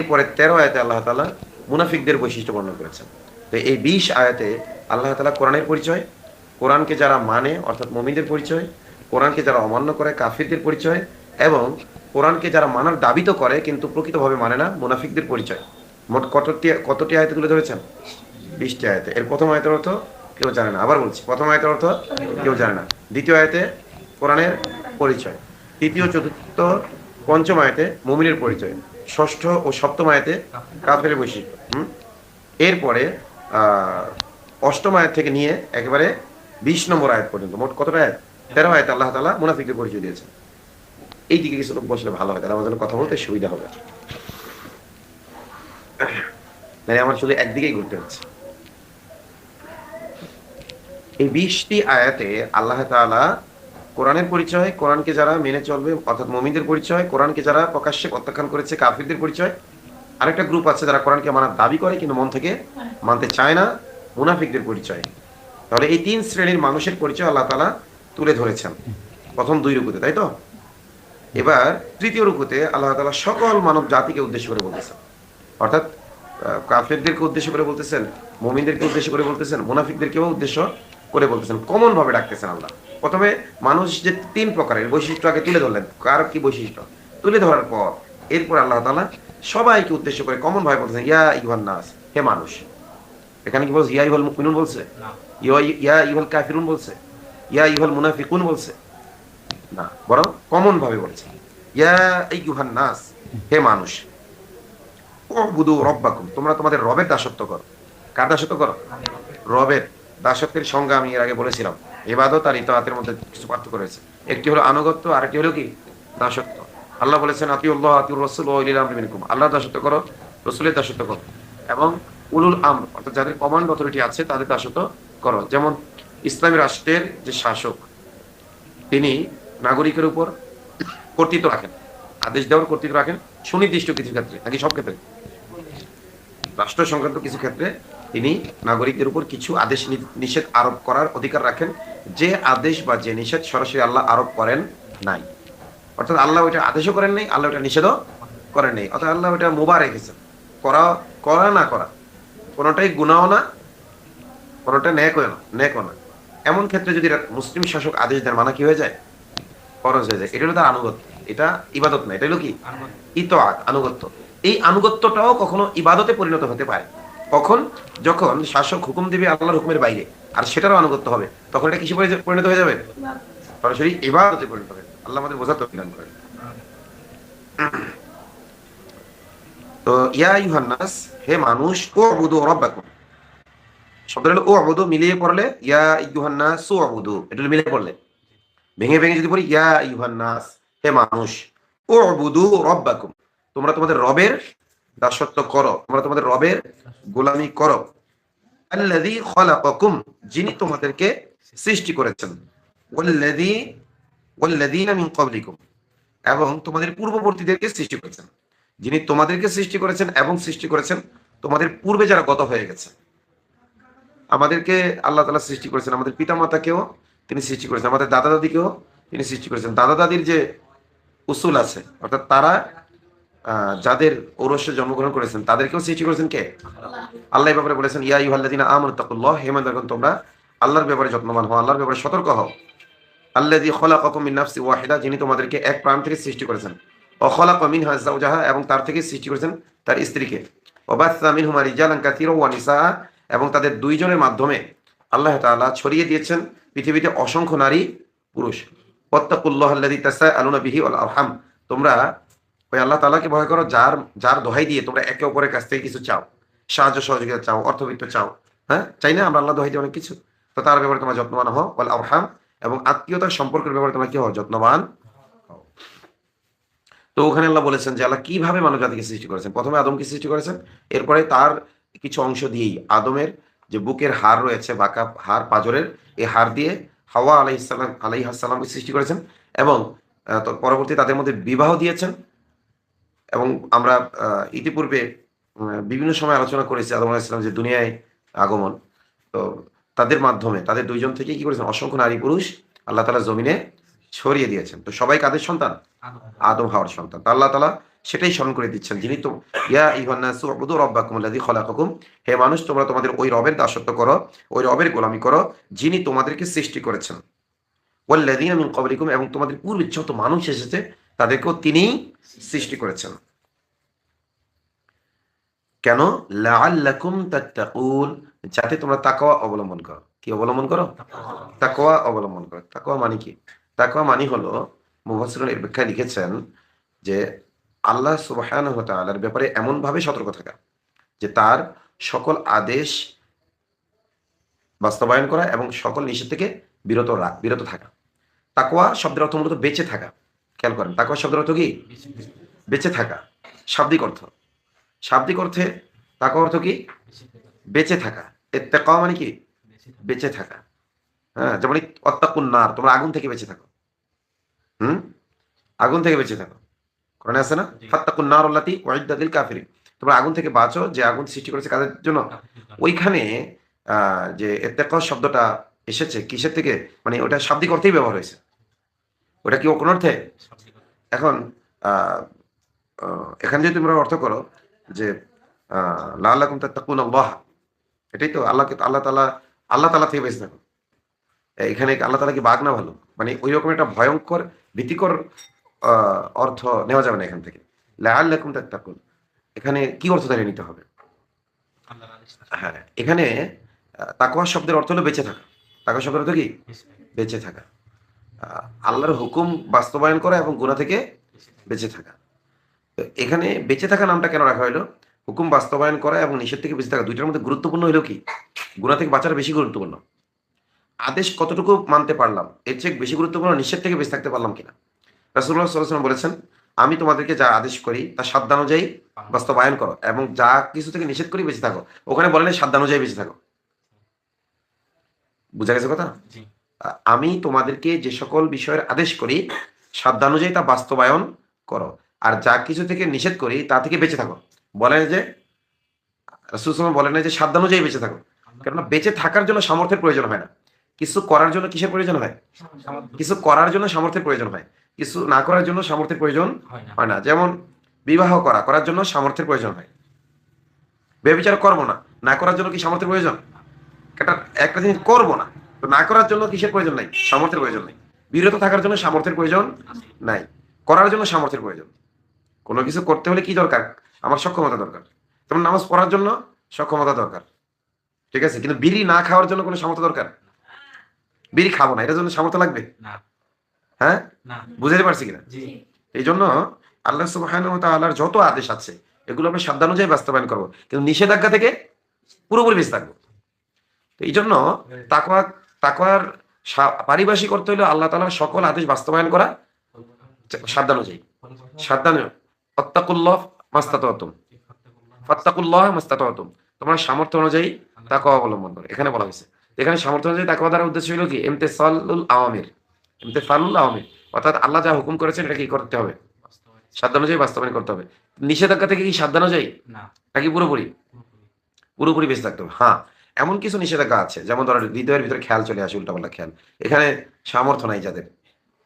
এরপরে 13 আয়াতে আল্লাহ তাআলা মুনাফিকদের বৈশিষ্ট্য বর্ণনা করেছেন। তো এই 20 আয়াতে আল্লাহ তাআলা কোরআনের পরিচয়, কোরআনকে যারা মানে অর্থাৎ মুমিনদের পরিচয়, কোরআনকে যারা অমান্য করে কাফিরদের পরিচয়, এবং কোরআনকে যারা মানার দাবি তো করে কিন্তু প্রকৃতভাবে মানে না মুনাফিকদের পরিচয়। মোট কতটি আয়াতে তুলে ধরেছেন? 20টি আয়াতে। এর প্রথম আয়াতের অর্থ কেউ জানে না, আবার বলছি, প্রথম আয়াতের অর্থ কেউ জানে না। দ্বিতীয় আয়াতে কোরআনের পরিচয়, তৃতীয় চতুর্থ পঞ্চম আয়াতে মুমিনের পরিচয়, ষষ্ঠ ও সপ্তম আয়াতে কাফের বৈশিষ্ট্য। এরপরে অষ্টম আয়াত থেকে নিয়ে একেবারে 20 নম্বর আয়াত পর্যন্ত মোট কতটা আয়াত? 13 আয়াত আল্লাহ তাআলা মুনাফিকদের পরিচয় দিয়েছেন। এই দিকে কিছু লোক বসলে ভালো হয়, তাহলে আমার জন্য কথা বলতে সুবিধা হবে। মানে আমার শুধু একদিকেই ঘুরতে হচ্ছে। এই 20টি আয়াতে আল্লাহ তাআলা কোরআনের পরিচয়, কোরআনকে যারা মেনে চলবে অর্থাৎ মুমিনদের পরিচয়, কোরআনকে যারা প্রকাশ্যে প্রত্যাখ্যান করেছে কাফিরদের পরিচয়, আরেকটা গ্রুপ আছে যারা কোরআনকে মানার দাবি করে কিন্তু মন থেকে মানতে চায় না, মুনাফিকদের পরিচয়। তাহলে এই 3 শ্রেণীর মানুষের পরিচয় আল্লাহ তাআলা তুলে ধরেছেন প্রথম 2 রুকুতে, তাই তো? এবার তৃতীয় রুকুতে আল্লাহ তাআলা সকল মানব জাতিকে উদ্দেশ্য করে বলতেছেন, অর্থাৎ কাফেরদেরকে উদ্দেশ্য করে বলতেছেন, মুমিনদেরকে উদ্দেশ্য করে বলতেছেন, মুনাফিকদেরকেও উদ্দেশ্য করে বলতেছেন, কমন ভাবে ডাকতেছেন আল্লাহ। প্রথমে মানুষ যে 3 প্রকারের বৈশিষ্ট্য আগে তুলে ধরলেন, কার কি বৈশিষ্ট্য তুলে ধরার পর এরপর আল্লাহ তাআলা সবাইকে উদ্দেশ্য করে কমন ভাবে বলতেছেন, ইয়া আইয়ুহান নাস, হে মানুষ। এখানে কি বলছে? ইয়া আইয়ুহাল মুমিনুন বলছে? ইয়া আইয়ুহাল কাফিরুন বলছে? ইয়া আইয়ুহাল মুনাফিকুন বলছে? না, বরং কমন ভাবে বলছে, ইয়া আইয়ুহান নাস, হে মানুষ, উবুদু রব্বাকুম, তোমরা তোমাদের রবের দাসত্ব করো। কার দাসত্ব করো? রবের। দাসত্বের সংজ্ঞা আমি এর আগে বলেছিলাম, ইবাদত আর ইতাআতের মধ্যে কিছু পার্থক্য রয়েছে। একটি হলো আনুগত্য, আর একটি হলো কি? দাসত্ব। আল্লাহ বলেছেন আতিউল্লাহ আতিউর রাসূল ওয়া উলিল আমরি মিনকুম, আল্লাহর দাসত্ব করো, রাসূলের দাসত্ব করো, এবং উলুল আমর অর্থাৎ যাদের কমান্ড অথরিটি আছে তাদের দাসত্ব করো। যেমন ইসলামী রাষ্ট্রের যে শাসক, তিনি নাগরিকের উপর কর্তৃত্ব রাখেন, আদেশ দেওয়ার কর্তৃত্ব রাখেন সুনির্দিষ্ট কিছু ক্ষেত্রে, নাকি সব ক্ষেত্রে? রাষ্ট্র সংক্রান্ত কিছু ক্ষেত্রে তিনি নাগরিকদের উপর কিছু আদেশ নিষেধ আরোপ করার অধিকার রাখেন, যে আদেশ বা যে নিষেধ সরাসরি আল্লাহ আরোপ করেন নাই। অর্থাৎ আল্লাহ ওইটা আদেশও করেন নাই, আল্লাহ ওইটা নিষেধও করেন নাই। অর্থাৎ আল্লাহ ওইটা মুবাহ রেখেছেন। করা করা না করা কোনোটাই গুনাহ না, কোনোটা নেকও না। এমন ক্ষেত্রে যদি মুসলিম শাসক আদেশ দেন, মানা কি হয়ে যায়? ফরজ হয়ে যায়। এটা হলো তার আনুগত্য, এটা ইবাদত না, এটা হলো কি? ইতাআত, আনুগত্য। এই আনুগত্যটাও কখনো ইবাদতে পরিণত হতে পারে। কখন? যখন শাসক হুকুম দিবে আল্লাহর হুকুমের বাইরে, আর সেটারও আনুগত্য হবে, তখন এটা কিসে পরিণত হয়ে যাবে? সরাসরি ইবাদতে পরিণত হবে। আল্লাহ আমাদের বোঝার তৌফিক দান করেন। তো ইয়া আইয়ুহান নাস, হে মানুষ, উবুদু রাব্বাকুম, শব্দটা হলো উবুদু, মিলিয়ে পড়লে ইয়া আইয়ুহান নাস উবুদু, এটা মিলিয়ে পড়লে। ভেঙে ভেঙে যদি পড়ি ইয়া আইয়ুহান নাস, হে মানুষ, উবুদু রাব্বাকুম, তোমরা তোমাদের রবের দাসত্ব করো, তোমরা তোমাদের রবের গোলামি করো। আল্লাযী খালাকাকুম, যিনি তোমাদেরকে সৃষ্টি করেছেন, ওয়াল্লাযীনা মিন ক্বাবলিকুম, এবং তোমাদের পূর্ববর্তীদেরকে সৃষ্টি করেছেন। যিনি তোমাদেরকে সৃষ্টি করেছেন এবং সৃষ্টি করেছেন তোমাদের পূর্বে যারা গত হয়ে গেছে। আমাদেরকে আল্লাহ তাআলা সৃষ্টি করেছেন, আমাদের পিতামাতাকেও তিনি সৃষ্টি করেছেন, আমাদের দাদা দাদিকেও তিনি সৃষ্টি করেছেন। দাদা দাদির যে উসুল আছে, অর্থাৎ তারা যাদের ঔরসে জন্মগ্রহণ করেছেন তাদেরকেও সৃষ্টি করেছেন কে? আল্লাহ ব্যাপারে বলেছেন ইয়া আইয়ুহাল্লাযীনা আমানু তাকুল্লাহ, হে ঈমানদারগণ তোমরা আল্লাহর ব্যাপারে যত্নবান হও, আল্লাহর ব্যাপারে সতর্ক হও। আল্লাযী খালাকাকুম মিন নাফসিন ওয়াহিদা, যিনি তোমাদেরকে এক প্রাণ থেকে সৃষ্টি করেছেন। ওয়া খালাকা মিনহা যাওজাহা, এবং তার থেকে সৃষ্টি করেছেন তার স্ত্রীকে। ওয়া বাসসা মিনহুমা রিজালান কাসীরা ওয়া নিসা, এবং তাদের দুইজনের মাধ্যমে আল্লাহ তাআলা ছড়িয়ে দিয়েছেন পৃথিবীতে অসংখ্য নারী পুরুষ। ওয়াত্তাকুল্লাহাল্লাযী তাসাআলুনা বিহি ওয়াল আরহাম, তোমরা ওই আল্লাহ তাআলাকে ভয় করো যার যার দোহাই দিয়ে তোমরা একে অপরের কাছ থেকে কিছু চাও, সাহায্য সহযোগিতা চাও, অর্থবিত্ত চাও। হ্যাঁ, চাই না আমরা? আল্লাহ দোহাই দিয়ে অনেক কিছু। তো তার ব্যাপারে তোমরা যত্নবান হও, ওয়াল আরহাম, এবং আত্মীয়তার সম্পর্কের ব্যাপারে তোমরা কি হও? যত্নবান হও। তো ওখানে আল্লাহ বলেছেন যে আল্লাহ কিভাবে মানব জাতিকে সৃষ্টি করেছেন। প্রথমে আদমকে সৃষ্টি করেছেন, এরপরে তার কিছু অংশ দিয়েই আদমের যে বুকের হাড় রয়েছে, বাঁকা হাড় পাঁজরের, এই হাড় দিয়ে হাওয়া আলাইহিস সালামকে সৃষ্টি করেছেন, এবং পরবর্তী তাদের মধ্যে বিবাহ দিয়েছেন। এবং আমরা ইতিপূর্বে বিভিন্ন সময় আলোচনা করেছি আদম আলাইহিস সালাম যে দুনিয়ায় আগমন, তো তাদের মাধ্যমে তাদের দুইজন থেকে কি করেছেন? অসংখ্য নারী পুরুষ আল্লাহ তাআলা জমিনে ছড়িয়ে দিয়েছেন। তো সবাই কাদের সন্তান? আদম হাওয়ার সন্তান। তো আল্লাহ তাআলা সেটাই স্মরণ করে দিচ্ছেন। যিনি তো ইয়া আইয়ুহান নাসু উবুদু রাব্বাকুম আল্লাযী খালাকাকুম, হে মানুষ তোমরা তোমাদের ওই রবের দাসত্ব করো, ওই রবের গোলামি করো যিনি তোমাদেরকে সৃষ্টি করেছেন। ওয়াল্লাযীনা মিন ক্বাবলিকুম, এবং তোমাদের পূর্বে যত মানুষ এসেছে তাদেরকেও তিনিই সৃষ্টি করেছেন। কেন? লাআল্লাকুম তাত্তাকুন, যাতে তোমরা তাকওয়া অবলম্বন করো। কি অবলম্বন করো? তাকওয়া অবলম্বন করো। তাকওয়া মানে কি? তাকওয়া মানে হলো, মুফাসসিরুন এর ব্যাখ্যায় লিখেছেন যে আল্লাহ সুবহানাহু ওয়া তাআলার ব্যাপারে এমনভাবে সতর্ক থাকা যে তার সকল আদেশ বাস্তবায়ন করা এবং সকল নিষেধ থেকে বিরত থাকা। তাকওয়া শব্দের অর্থ মূলত বেঁচে থাকা। খেয়াল করেন, তাকওয়া শব্দের অর্থ কি? বেঁচে থাকা। শাব্দিক অর্থ। শাব্দিক অর্থে তাকওয়া অর্থ কি? বেঁচে থাকা। ইত্তাকা মানে কি? বেঁচে থাকা। হ্যাঁ, যেমন অত্তাকুন নার, তোমরা আগুন থেকে বেঁচে থাকো। হুম? আগুন থেকে বেঁচে থাকো। কোরআনে আছে না? ফাত্তাকুন নার আল্লাতী উইদ্দাত লিল কাফিরিন। তোমরা আগুন থেকে বাঁচো যে আগুন সৃষ্টি করেছে কাদের জন্য? ওইখানে যে ইত্তাকা শব্দটা এসেছে কিসের থেকে? মানে ওটা শাব্দিক অর্থেই ব্যবহার হয়েছে। ওটা কি কোন অর্থে? এখন আ আ এখানে যদি তোমরা অর্থ করো যে লাআল্লাকুম তাত্তাকুনাল্লাহ, এটাই তো আল্লাহ তাআলা থেকে বেঁচে থাকো। এখানে আল্লাহ তাআলা কি বাঘ না ভালুক? মানে ঐরকম একটা ভয়ংকর ভীতিকর আ অর্থ নেওয়া যাবে না এখান থেকে। লাআল্লাকুম তাত্তাকুন। এখানে কি অর্থ ধরে নিতে হবে? হ্যাঁ, এখানে তাকওয়া শব্দের অর্থ হলো বেঁচে থাকা। তাকওয়া শব্দের অর্থ কি? বেঁচে থাকা। আ আল্লাহর হুকুম বাস্তবায়ন করা এবং গুনাহ থেকে বেঁচে থাকা। তো এখানে বেঁচে থাকা নামটা কেন রাখা হইলো? হুকুম বাস্তবায়ন করা এবং নিষেধ থেকে বেঁচে থাকা, ২ টার মধ্যে গুরুত্বপূর্ণ হইলো কি? গুনাহ থেকে বাঁচাটা বেশি গুরুত্বপূর্ণ। আদেশ কতটুকু মানতে পারলাম, এর চেয়ে বেশি গুরুত্বপূর্ণ নিষেধ থেকে বেঁচে থাকতে পারলাম কিনা। রাসূলুল্লাহ সাল্লাল্লাহু আলাইহি ওয়াসাল্লাম বলেছেন, আমি তোমাদেরকে যা আদেশ করি তা সাধ্যানুযায়ী বাস্তবায়ন করো এবং যা কিছু থেকে নিষেধ করি বেঁচে থাকো। ওখানে বলে নাই সাধ্যানুযায়ী বেঁচে থাকো। বুঝা গেছে কথা? আমি তোমাদেরকে যে সকল বিষয়ের আদেশ করি সাধ্যানুযায়ী তা বাস্তবায়ন করো। আর যা কিছু থেকে নিষেধ করি তা থেকে বেঁচে থাকো। বলে যে রাসূল সাল্লাল্লাহু আলাইহি ওয়াসাল্লাম বলেন না যে সাধ্যানুযায়ী বেঁচে থাকো। কেননা বেঁচে থাকার জন্য সামর্থ্যের প্রয়োজন হয় না। কিছু করার জন্য কিসের প্রয়োজন হয়? কিছু করার জন্য সামর্থ্যের প্রয়োজন হয়। কিছু না করার জন্য সামর্থ্যের প্রয়োজন হয় না। যেমন বিবাহ করার জন্য সামর্থ্যের প্রয়োজন হয়। ব্যভিচার করব না, না করার জন্য কি সামর্থ্যের প্রয়োজন? একটা জিনিস করব না। তো না করার জন্য কিসের প্রয়োজন নাই? সামর্থ্যের প্রয়োজন নাই। বিরত থাকার জন্য সামর্থ্যের প্রয়োজন নাই। করার জন্য সামর্থ্যের প্রয়োজন। কোন কিছু করতে হলে কি দরকার? আমার সক্ষমতা দরকার। যেমন নামাজ পড়ার জন্য সক্ষমতা দরকার। ঠিক আছে? কিন্তু বিড়ি না খাওয়ার জন্য কোন সামর্থ্য দরকার? বিড়ি খাবো না, এটার জন্য সামর্থ্য লাগবে? হ্যাঁ? বুঝাতে পারছি কিনা? এইজন্য আল্লাহ সুবহানাহু ওয়া তাআলার যত আদেশ আছে এগুলো আমরা সাধ্যানুযায়ী বাস্তবায়ন করব। কিন্তু নিষেধাজ্ঞা থেকে পুরোপুরি বেঁচে থাকবো। তো এইজন্য তাকওয়া তাকওয়ার পারিভাষিক অর্থ হইলো আল্লাহ তাআলার সকল আদেশ বাস্তবায়ন করা সাধ্যানুযায়ী। সাধ্যানু ওয়াত্তাকুল্লাহ মাস্তাতাতুম। ফাত্তাকুল্লাহ মাস্তাতাতুম। তোমরা সামর্থ্য অনুযায়ী তাকওয়া অবলম্বন করো। এখানে বলা হয়েছে। এখানে সামর্থ্য অনুযায়ী তাকওয়া দ্বারা উদ্দেশ্য হলো কি? ইমতিসালুল আওয়ামির। ইমতিসালুল আওয়ামির। অর্থাৎ আল্লাহ যা হুকুম করেছেন এটা কি করতে হবে? সাধ্যানুযায়ী বাস্তবায়ন করতে হবে। নিষেধাজ্ঞা থেকে কি সাধ্যানুযায়ী? নাকি পুরোপুরি? পুরোপুরি বেঁচে থাকতে হবে। হ্যাঁ, এমন কিছু নিষেধাজ্ঞা আছে যেমন ধরো হৃদয়ের ভিতরে খেয়াল চলে আসে, উল্টাপাল্টা খেয়াল। এখানে সামর্থ্য নাই যাদের।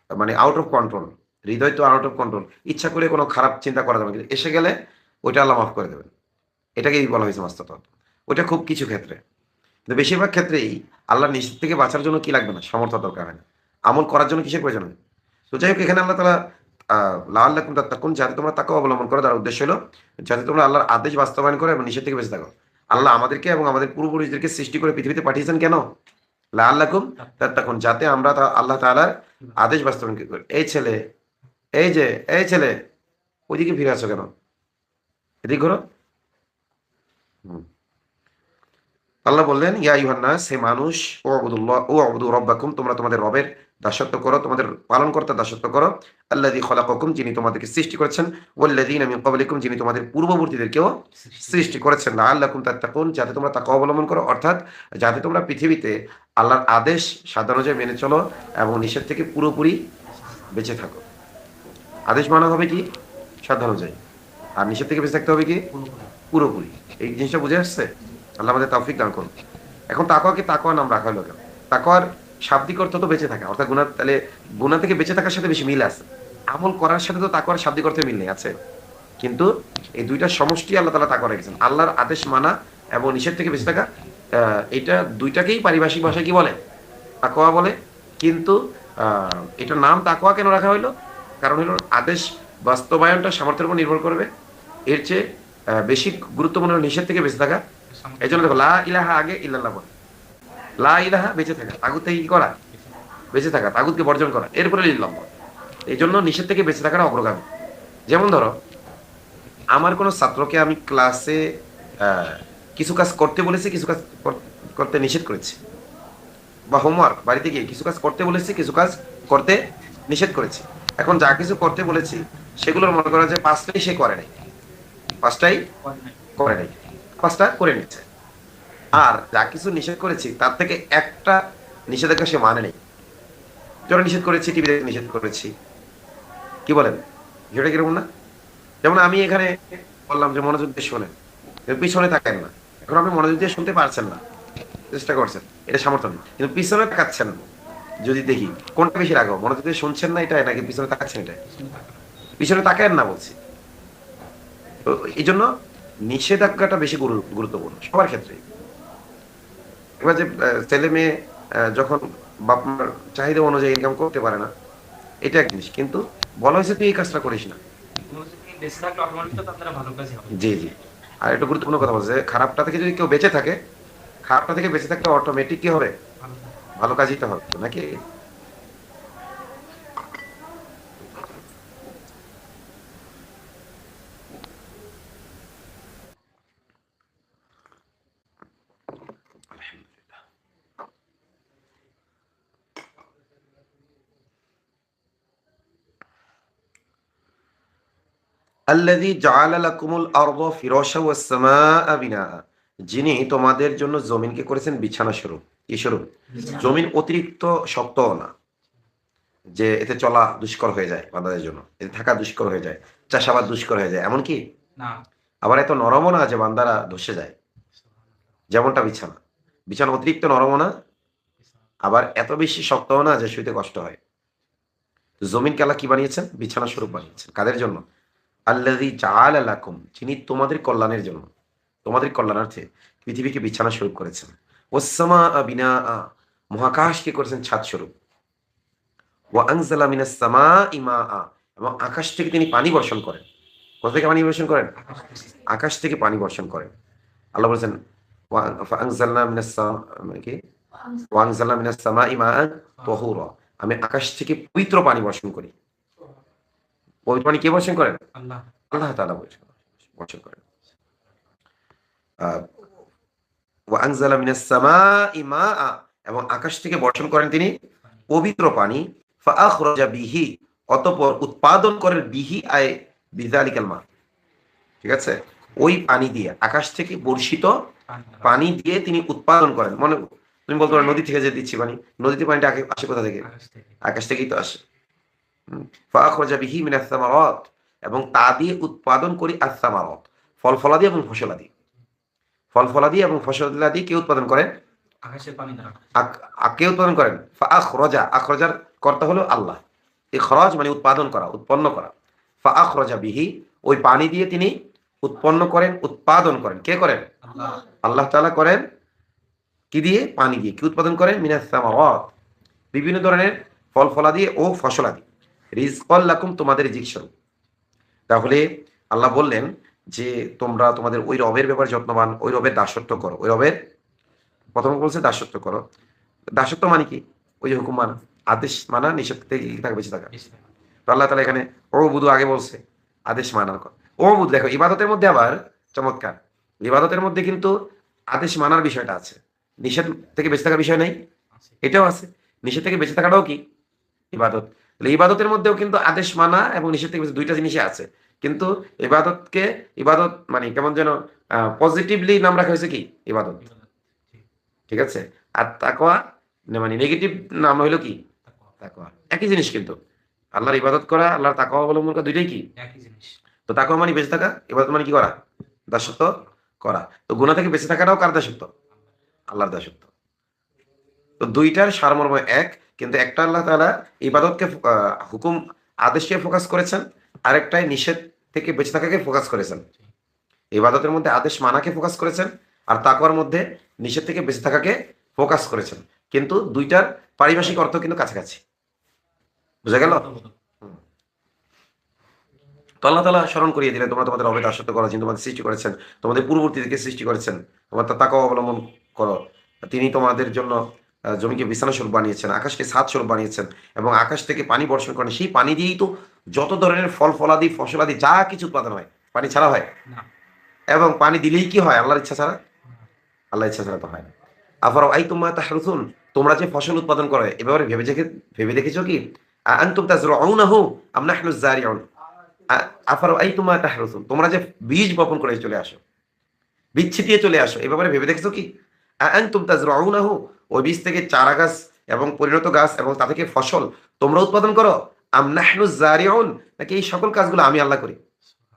মানে আউট অফ কন্ট্রোল। হৃদয় তো আউট অফ কন্ট্রোল। ইচ্ছা করে কোনো খারাপ চিন্তা করা যাবে না। কিন্তু এসে গেলে ওইটা আল্লাহ মাফ করে দেবেন। এটাকেই বলা হয়েছে মাস্তাতাত। ওইটা খুব কিছু ক্ষেত্রে। কিন্তু বেশিরভাগ ক্ষেত্রেই আল্লাহর নিষেধ থেকে বাঁচার জন্য কি লাগবে না? সামর্থ্য দরকার হয় না। আমল করার জন্য কিসের প্রয়োজন হয়? তো যাই হোক, এখানে আল্লাহ তাআলা লাআল্লাকুম তাত্তাকুন, যাতে তোমরা তাকওয়া অবলম্বন করো, তার উদ্দেশ্য হলো যাতে তোমরা আল্লাহর আদেশ বাস্তবায়ন করো এবং নিষেধ থেকে বেঁচে থাকো। আল্লাহ আমাদেরকে এবং আমাদের পূর্বপুরুষদেরকে সৃষ্টি করে পৃথিবীতে পাঠিয়েছেন কেন? লাআল্লাকুম তাত্তাকুন, যাতে আমরা আল্লাহ তাআলার আদেশ বাস্তবায়ন করি। এই ছেলে, এই ছেলে, ওইদিকে ফিরে আসো কেন? এদিকে ঘোরো। হুম। আল্লাহ বললেন, ইয়া আইয়ুহান নাস, হে মানুষ, উ'বুদু রাব্বাকুম, তোমরা তোমাদের রবের দাসত্ব করো, তোমাদের পালনকর্তার দাসত্ব করো। আল্লাযী খলাকাকুম, যিনি তোমাদেরকে সৃষ্টি করেছেন, ওয়াল্লাযীনা মিন ক্বাবলিকুম, যিনি তোমাদের পূর্ববর্তীদেরকেও সৃষ্টি করেছেন, লাআল্লাকুম তাত্তাকুন, যাতে তোমরা তাকওয়া অবলম্বন করো, অর্থাৎ যাতে তোমরা পৃথিবীতে আল্লাহর আদেশ সাধ্যানুযায়ী মেনে চলো এবং নিষেধ থেকে পুরোপুরি বেঁচে থাকো। আদেশ মানা হবে কি? সাধ্যানুযায়ী। আর নিষেধ থেকে বেঁচে থাকতে হবে কি? পুরোপুরি। এই জিনিসটা বুঝে আসছে? আল্লাহ আমাদের তৌফিক দান করুন। এখন তাকওয়াকে তাকওয়া নাম রাখা হলো কেন? তাকওয়ার শাব্দিক অর্থ তো বেঁচে থাকা। অর্থাৎ তাহলে গুনাহ থেকে বেঁচে থাকার সাথে বেশি মিল আছে। আমল করার সাথে তো তাকওয়ার শাব্দিক অর্থে মিল নেই, আছে? কিন্তু এই দুইটা সমষ্টি আল্লাহ তাআলা তাকওয়া রেখেছেন। আল্লাহর আদেশ মানা এবং নিষেধ থেকে বেঁচে থাকা, এটা দুইটাকেই পারিভাষিক ভাষায় কি বলে? তাকওয়া বলে। কিন্তু এটার নাম তাকওয়া কেন রাখা হইলো? কারণ হলো আদেশ বাস্তবায়নটা সামর্থ্যের উপর নির্ভর করবে। এর চেয়ে বেশি গুরুত্বপূর্ণ হলো নিষেধ থেকে বেঁচে থাকা। এই জন্য দেখো লা ইলাহা আগে ইল্লাল্লাহ বলে। লা ইলাহা বেঁচে থাকা, তাগুত থেকে কি করা? বেঁচে থাকা, তাগুতকে বর্জন করা, এরপরে ইল্লাল্লাহ বলে। এই জন্য নিষেধ থেকে বেঁচে থাকাটা অগ্রগামী। যেমন ধরো, আমার কোনো ছাত্রকে আমি ক্লাসে কিছু কাজ করতে বলেছি, কিছু কাজ করতে নিষেধ করেছি, বা হোমওয়ার্ক বাড়িতে গিয়ে কিছু কাজ করতে বলেছি, কিছু কাজ করতে নিষেধ করেছি। এখন যা কিছু করতে বলেছি সেগুলোর মনে করা যায় পাঁচটাই সে করে নাই, পাঁচটাই করে নাই, পাঁচটা করে নিচ্ছে। আর যা কিছু নিষেধ করেছি তার থেকে একটা নিষেধাজ্ঞা সে মানে নেই। যেটা নিষেধ করেছি, টিভি দেখতে নিষেধ করেছি, কি বলেন? যেটা কিরকম না? যেমন আমি এখানে বললাম যে মনোযোগ দিয়ে শোনেন, পিছনে তাকান না। এখন আপনি মনোযোগ দিয়ে শুনতে পারছেন না, চেষ্টা করছেন, এটা সামর্থ্য নেই, কিন্তু পিছনে তাকাচ্ছেন। যদি দেখি কোনটা বেশি রাখবো, মনোযোগ দিয়ে শুনছেন না এটা, নাকি পিছনে তাকাচ্ছেন এটা? পিছনে তাকায়েন না বলছি। তো এই জন্য নিষেধাজ্ঞাটা বেশি গুরুত্বপূর্ণ সবার ক্ষেত্রে। এবার যে ছেলে মেয়ে যখন বাপ মার চাহিদা অনুযায়ী ইনকাম করতে পারে না, এটা এক জিনিস, কিন্তু বলা হয়েছে তুই এই কাজটা করিস না। জি জি। আর একটা গুরুত্বপূর্ণ কথা বলছে, খারাপটা থেকে যদি কেউ বেঁচে থাকে, খারাপটা থেকে বেঁচে থাকলে অটোমেটিক কি হবে? ভালো কাজই তো হবে নাকি? আল্লাযী জাআলা লাকুমুল আরদা ফিরাশা ওয়াস সামাআ বিনাআ, যিনি তোমাদের জন্য জমিনকে করেছেন বিছানা স্বরূপ। কি স্বরূপ? জমিন অতিরিক্ত শক্তও না যে এতে চলা দুষ্কর হয়ে যায় বান্দাদের জন্য, এতে থাকা দুষ্কর হয়ে যায়, চাষাবাদ দুষ্কর হয়ে যায়, এমন কি? আবার এত নরমও না যে বান্দারা ধসে যায়, যেমনটা বিছানা। বিছানা অতিরিক্ত নরমও না, আবার এত বেশি শক্তও না যে শুইতে কষ্ট হয়। তো জমিনকে আল্লাহ কি বানিয়েছেন? বিছানা স্বরূপ বানিয়েছেন। কাদের জন্য? আল্লাযী জাআলা লাকুম, যিনি তোমাদের কল্যাণের জন্য, তোমাদের কল্যাণার্থে পৃথিবীকে বিছানা স্বরূপ করেছেন। ওয়াস সামাআ বিনাআ, মহাকাশকে করেছেন ছাদ স্বরূপ। ওয়া আনজালা মিনাস সামাই মাআ, এবং আকাশ থেকে তিনি পানি বর্ষণ করেন। কোথা থেকে পানি বর্ষণ করেন? আকাশ থেকে পানি বর্ষণ করেন। আল্লাহ বলেছেন ওয়া ফাআনজালনা মিনাস কি? ওয়া আনজালনা মিনাস সামাই মাআন তাহুরা, আমি আকাশ থেকে পবিত্র পানি বর্ষণ করি। পবিত্র পানি কে বর্ষণ করেন? আল্লাহ তাআলা বর্ষণ করেন। ওয়া আনজালা মিনাস সামাই মাআ, এবং আকাশ থেকে বর্ষণ করেন তিনি পবিত্র পানি। ফাআখরাজা বিহি, অতঃপর উৎপাদন করেন বিহি আয় বিযালিকাল মা। ঠিক আছে? ওই পানি দিয়ে, আকাশ থেকে বর্ষিত পানি দিয়ে তিনি উৎপাদন করেন। মনে তুমি বলতে পারো নদী থেকে যে দিচ্ছি পানি, নদীতে পানিটা আসে কোথা থেকে? আকাশ থেকেই তো আসে। ফাআখরাজা বিহি মিনাস সামারাত, এবং তা দিয়ে উৎপাদন করি আস-সামারাত, ফল ফলাদি এবং ফসলাদি। ফল ফলাদি এবং ফসলাদি কে উৎপাদন করেন? আকাশের পানি দ্বারা। কে উৎপাদন করেন? ফাআখরাজা, আখরাজার কর্তা হলো আল্লাহ। ইখরাজ মানে উৎপাদন করা, উৎপন্ন করা। ফাআখরাজা বিহি, ওই পানি দিয়ে তিনি উৎপন্ন করেন, উৎপাদন করেন। কে করেন? আল্লাহ। আল্লাহ তাআলা করেন। কি দিয়ে? পানি দিয়ে। কি উৎপাদন করেন? মিনাস সামারাত, বিভিন্ন ধরনের ফল ফলাদি ও ফসলাদি। রিজকাল লাকুম, তোমাদের রিজিক স্বরূপ। তাহলে আল্লাহ বললেন যে তোমরা তোমাদের ওই রবের ব্যাপারে যত্নবান, ওই রবের দাসত্ব করো, ওই রবের, প্রথমে বলছে দাসত্ব করো। দাসত্ব মানে কি? ওই যে হুকুম মানা, আদেশ মানা, নিষেধ থেকে কি থাকা, বেঁচে থাকা। তো আল্লাহ তাআলা এখানে ও বুধু আগে বলছে, আদেশ মানার কথা। ও বুধ দেখো, ইবাদতের মধ্যে আবার চমৎকার, ইবাদতের মধ্যে কিন্তু আদেশ মানার বিষয়টা আছে, নিষেধ থেকে বেঁচে থাকার বিষয় নেই, এটাও আছে। নিষেধ থেকে বেঁচে থাকাটাও কি? ইবাদত। তাহলে ইবাদতের মধ্যেও কিন্তু আদেশ মানা এবং নিষেধ থেকে বেঁচে, দুইটা জিনিসই আছে। কিন্তু ইবাদতকে, ইবাদত মানে কেমন যেন পজিটিভলি নাম রাখা হয়েছে কি? ইবাদত। ঠিক আছে? আর তাকওয়া মানে নেগেটিভ নাম হইলো কি? তাকওয়া। একই জিনিস কিন্তু। আল্লাহর ইবাদত করা, আল্লাহর তাকওয়া অবলম্বন করা, দুইটাই কি? একই জিনিস। তো তাকওয়া মানে বেঁচে থাকা, ইবাদত মানে কি করা? দাসত্ব করা। তো গুনাহ থেকে বেঁচে থাকাটাও কার দাসত্ব? আল্লাহর দাসত্ব। তো দুইটার সারমর্ম এক, কিন্তু একটা আল্লাহ তাআলা ইবাদতকে হুকুম, আদেশকে ফোকাস করেছেন, আরেকটাই নিষেধ থেকে বেঁচে থাকাকে ফোকাস করেছেন, ইবাদতের মধ্যে আদেশ মানাকে ফোকাস করেছেন, আর তাকওয়ার মধ্যে নিষেধ থেকে বেঁচে থাকাকে ফোকাস করেছেন। কিন্তু দুইটার পারিভাষিক অর্থ কিন্তু কাছাকাছি। বুঝা গেল? তো আল্লাহ তাআলা স্মরণ করিয়ে দিলেন, তোমরা তোমাদের রবের দাসত্ব করো, যিনি তোমাদের সৃষ্টি করেছেন, তোমাদের পূর্ববর্তী থেকে সৃষ্টি করেছেন, তোমার তাকওয়া অবলম্বন করো। তিনি তোমাদের জন্য জমিকে বিছানা স্বরূপ বানিয়েছেন, আকাশকে ছাদ স্বরূপ বানিয়েছেন, এবং আকাশ থেকে পানি বর্ষণ করেন। সেই পানি দিয়েই তো যত ধরনের ফল ফলাদি ফসলাদি যা কিছু উৎপাদন হয়, পানি ছাড়া হয় না। এবং পানি দিলেই কি হয়? আল্লাহর ইচ্ছা ছাড়া, আল্লাহ ইচ্ছা ছাড়া তো হয় না। আফার আই তোমরা তাহরুসুন, তোমরা যে ফসল উৎপাদন করে এবারে ভেবে দেখেছো কি? আনতুম তাজরউনাহু আম নাহনু যারিউন। আফার আই তোমরা তাহরুসুন, তোমরা যে বীজ বপন করে চলে আসো, বীজ ছিটিয়ে চলে আসো, এ ব্যাপারে ভেবে দেখেছো কি? আনতুম তাজরউনাহু, ওই বীজ থেকে চারা গাছ এবং পরিণত গাছ এবং তা থেকে ফসল তোমরা উৎপাদন করো। আম নাহনু যারিউন, নাকি এই সকল কাজগুলো আমি আল্লাহ করি?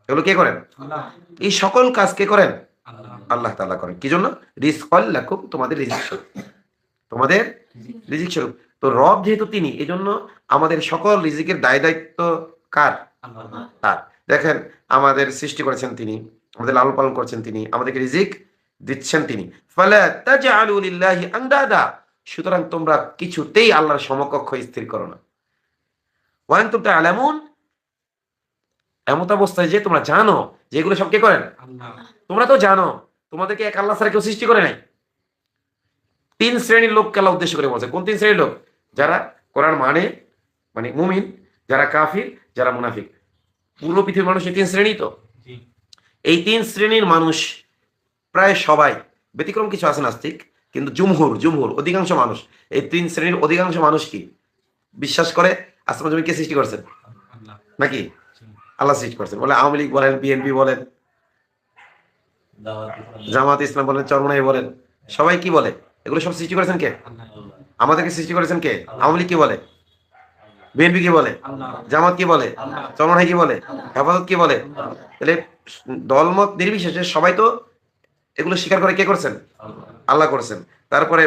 এগুলো কে করেন? এই সকল কাজ কে করেন? আল্লাহ তাআলা করেন। কি জন্য? রিজকাল লাকুম, তোমাদের রিজিক স্বরূপ, তোমাদের রিজিক স্বরূপ। তো রব যেহেতু তিনি, এই জন্য আমাদের সকল রিজিকের দায় দায়িত্ব কার? তার। দেখেন, আমাদের সৃষ্টি করেছেন তিনি, আমাদের লালন পালন করছেন তিনি, আমাদেরকে রিজিক দিচ্ছেন তিনি। ফালা তাজআলু লিল্লাহি আনদাদা, সুতরাং তোমরা কিছুতেই আল্লাহর সমকক্ষ স্থির করো না। ওয়া আনতুম তা'লামুন, এমত অবস্থায় যে তোমরা জানো যে এগুলো সব কে করেন? তোমরা তো জানো তোমাদেরকে এক আল্লাহ ছাড়া কেউ সৃষ্টি করে নাই। তিন শ্রেণীর লোককে আল্লাহ উদ্দেশ্য করে বলছে। কোন তিন শ্রেণীর লোক? যারা কোরআন মানে মুমিন, যারা কাফির, যারা মুনাফিক। পুরো পৃথিবীর মানুষ এই তিন শ্রেণী। তো এই তিন শ্রেণীর মানুষ প্রায় সবাই, ব্যতিক্রম কিছু আছে নাস্তিক, কিন্তু জুমহুর অধিকাংশ মানুষ, এই তিন শ্রেণীর অধিকাংশ মানুষ কি বিশ্বাস করে? আসমান জমি কে সৃষ্টি করছেন? নাকি আল্লাহ সৃষ্টি করছেন? বলে আওয়ামী লীগ বলেন, বিএনপি বলেন, জামাত ইসলাম বলেন, চরমনাই বলেন, সবাই কি বলে? এগুলো সব সৃষ্টি করেছেন কে? আমাদেরকে সৃষ্টি করেছেন কে? আওয়ামী লীগ কি বলে? বিএনপি কি বলে? জামাত কি বলে? চরমনাই কি বলে? হেফাজত কি বলে? তাহলে দলমত নির্বিশেষে সবাই তো এগুলো স্বীকার করে কে করছেন? আল্লাহ করেছেন। তারপরে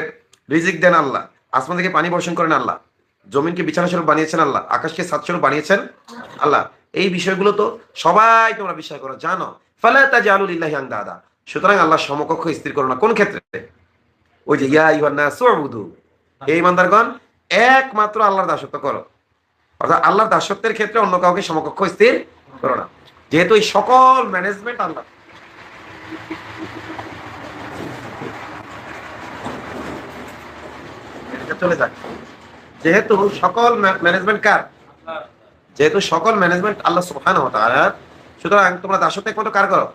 রিজিক দেন আল্লাহ, আসমান থেকে পানি বর্ষণ করেন আল্লাহ, জমিনকে বিছানা স্বরূপ বানিয়েছেন আল্লাহ, আকাশকে ছাদ স্বরূপ বানিয়েছেন আল্লাহ। এই বিষয়গুলো তো সবাই তোমরা বিশ্বাস করো, জানো। ফালা তাজআলু লিল্লাহি আনদাদা, সুতরাং আল্লাহ সমকক্ষ স্থির করো না। কোন ক্ষেত্রে? ওই যে ইয়া আইয়ুহান নাসু উবুদু, হে ঈমানদারগণ একমাত্র আল্লাহর দাসত্ব করো। অর্থাৎ আল্লাহর দাসত্বের ক্ষেত্রে অন্য কাউকে সমকক্ষ স্থির করো না। যেহেতু এই সকল ম্যানেজমেন্ট আল্লাহ, চলে যাক, যেহেতু সকল ম্যানেজমেন্ট কার? যেহেতু সকল ম্যানেজমেন্ট আল্লাহ সুবহানাহু ওয়া তাআলার, সুতরাং তোমরা দাসত্ব একমাত্র কার করো?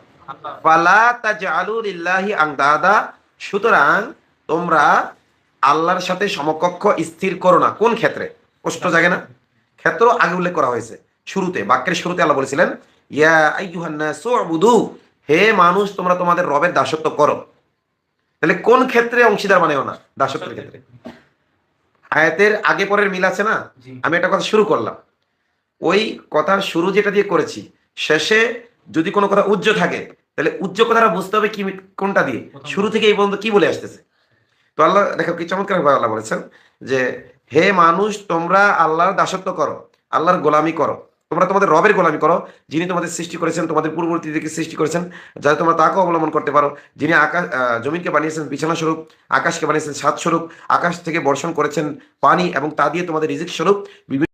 ফালা তাজআলু লিল্লাহি আনদাদা, সুতরাং তোমরা আল্লাহর সাথে সমকক্ষ স্থির করো না। কোন ক্ষেত্রে? প্রশ্ন জাগে না? ক্ষেত্র আগে উল্লেখ করা হয়েছে শুরুতে, বাক্যের শুরুতে আল্লাহ বলেছিলেন ইয়া আইয়ুহান নাসু উবুদু, হে মানুষ তোমরা তোমাদের রবের দাসত্ব করো। তাহলে কোন ক্ষেত্রে অংশীদার বানায়ও না? দাসত্বের ক্ষেত্রে। আয়াতের আগে পরের মিল আছে না? আমি একটা কথা শুরু করলাম, ওই কথার শুরু যেটা দিয়ে করেছি, শেষে যদি কোনো কথা উজ্জ থাকে, তাহলে উজ্জ কথাটা বুঝতে হবে কি কোনটা দিয়ে, শুরু থেকে এই পর্যন্ত কি বলে আসতেছে। তো আল্লাহ দেখো কি চমৎকার ভাবে আল্লাহ বলেছেন যে হে মানুষ তোমরা আল্লাহর দাসত্ব করো, আল্লাহর গোলামি করো, তোমরা তোমাদের রবের গোলামি করো, যিনি তোমাদের সৃষ্টি করেছেন, তোমাদের পূর্ববর্তী থেকে সৃষ্টি করেছেন, যাতে তোমরা তাকে অবলম্বন করতে পারো। যিনি আকাশ জমিনকে বানিয়েছেন বিছানা স্বরূপ, আকাশকে বানিয়েছেন ছাদ স্বরূপ, আকাশ থেকে বর্ষণ করেছেন পানি এবং তা দিয়ে তোমাদের রিজিক স্বরূপ।